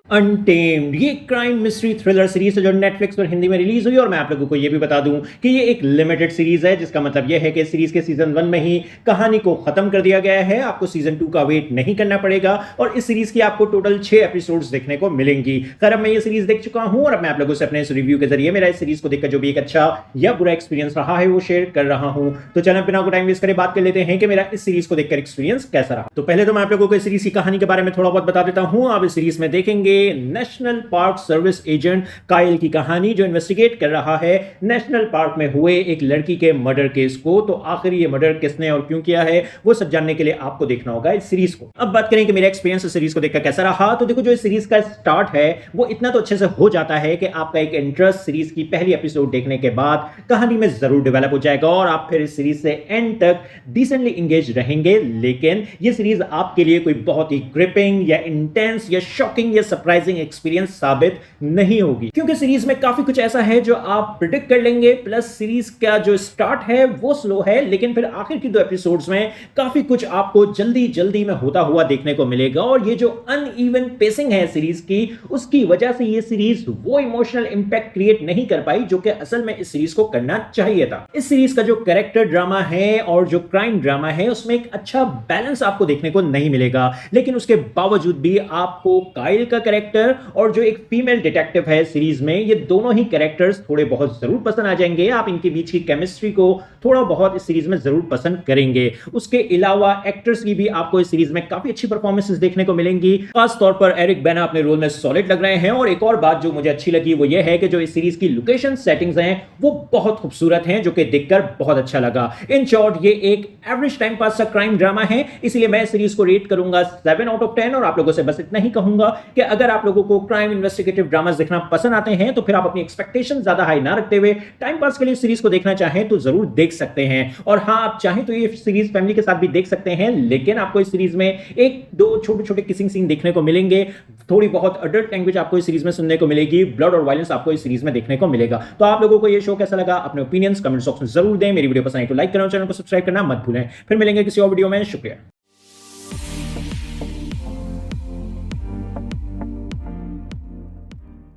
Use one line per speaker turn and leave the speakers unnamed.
Untamed ये crime mystery thriller series है जो नेटफ्लिक्स पर हिंदी में रिलीज हुई। और मैं आप लोगों को ये भी बता दूं कि ये एक लिमिटेड सीरीज है, जिसका मतलब ये है कि सीरीज के सीजन 1 में ही कहानी को खत्म कर दिया गया है। आपको सीजन 2 का वेट नहीं करना पड़ेगा और इस सीरीज की आपको टोटल 6 एपिसोड्स देखने को मिलेंगी। खैर, अब मैं ये सीरीज देख चुका हूं और अब मैं आप लोगों से अपने इस रिव्यू के जरिए मेरा इस सीरीज को देखकर जो भी एक अच्छा या बुरा एक्सपीरियंस रहा है वो शेयर कर रहा हूं। तो चलो बिना को टाइम वेस्ट करे बात कर लेते हैं कि मेरा इस सीरीज को देखकर एक्सपीरियंस कैसा रहा। तो पहले तो मैं आप लोगों को इस सीरीज की कहानी के बारे में थोड़ा बहुत बता देता हूं। आप इस सीरीज में देखेंगे national park service agent Kyle की कहानी, जो इन्वेस्टिगेट कर रहा है नेशनल पार्क में हुए एक लड़की के मर्डर केस को। तो आखिर ये मर्डर किसने और क्यों किया है वो सब जानने के लिए आपको देखना होगा इस सीरीज को। अब बात करें कि मेरा एक्सपीरियंस इस सीरीज को देखकर कैसा रहा। तो देखो, जो इस सीरीज का स्टार्ट है वो इतना तो अच्छे से हो जाता है कि आपका एक इंटरेस्ट सीरीज की पहली एपिसोड देखने के बाद कहानी में जरूर डेवलप हो जाएगा और आप फिर इस सीरीज से एंड तक डिसेंटली इंगेज रहेंगे। लेकिन ये सीरीज आपके लिए कोई बहुत ही ग्रिपिंग या इंटेंस या शॉकिंग या सरप्राइजिंग एक्सपीरियंस साबित नहीं होगी, क्योंकि सीरीज में काफी कुछ ऐसा है जो आप प्रिडिक्ट कर लेंगे। प्लस सीरीज का जो स्टार्ट है वो स्लो है, लेकिन फिर आखिर की 2 एपिसोड्स में काफी कुछ आपको जल्दी जल्दी में होता हुआ देखने को मिलेगा। और ये जो अनइवन पेसिंग है सीरीज की, उसकी वजह से ये सीरीज वो इमोशनल इंपैक्ट क्रिएट नहीं कर पाई जो कि असल में इस सीरीज को करना चाहिए था। इस सीरीज का जो कैरेक्टर ड्रामा है और जो क्राइम ड्रामा है उसमें एक अच्छा बैलेंस आपको देखने को नहीं मिलेगा। लेकिन उसके बावजूद भी आपको काइल का कैरेक्टर और जो एक फीमेल डिटेक्टिव है सीरीज में, ये दोनों ही कैरेक्टर्स थोड़े बहुत जरूर पसंद आ जाएंगे। आप इनके बीच की केमिस्ट्री को थोड़ा बहुत इस सीरीज में जरूर पसंद करेंगे। उसके अलावा एक्टर्स की भी आपको इस सीरीज में काफी अच्छी परफॉर्मेंसेस देखने को मिलेंगी। खास तौर पर एरिक बैना अपने रोल में सॉलिड लग रहे हैं। और एक और बात जो मुझे अच्छी लगी वो ये है कि जो इस सीरीज की लोकेशन सेटिंग्स हैं वो बहुत खूबसूरत हैं, जो कि देखकर बहुत अच्छा लगा। इन शॉर्ट, ये एक एवरेज टाइम पास सा क्राइम ड्रामा है, इसलिए मैं सीरीज को रेट करूंगा 7 आउट ऑफ 10। और आप लोगों से बस इतना ही कहूंगा कि अगर आप लोगों को क्राइम इन्वेस्टिगेटिव ड्रामास देखना पसंद आते हैं तो फिर आप अपनी एक्सपेक्टेशन ज्यादा हाई ना रखते हुए टाइम पास के लिए सीरीज को देखना चाहें तो जरूर देख सकते हैं। और हां, आप चाहें तो ये सीरीज फैमिली के साथ भी देख सकते हैं, लेकिन आपको इस सीरीज में 1-2 छोटे छोटे किसिंग सीन देखने को मिलेंगे। थोड़ी बहुत अडल्ट लैंग्वेज आपको इस सीरीज में सुनने को मिलेगी। ब्लड और वायलेंस आपको इस सीरीज में देखने को मिलेगा। तो आप लोगों को ये शो कैसा लगा अपने ओपिनियंस कमेंट बॉक्स में जरूर दें। मेरी वीडियो पसंद आई तो लाइक करना, चैनल को सब्सक्राइब करना मत भूलें। फिर मिलेंगे किसी और वीडियो में। शुक्रिया।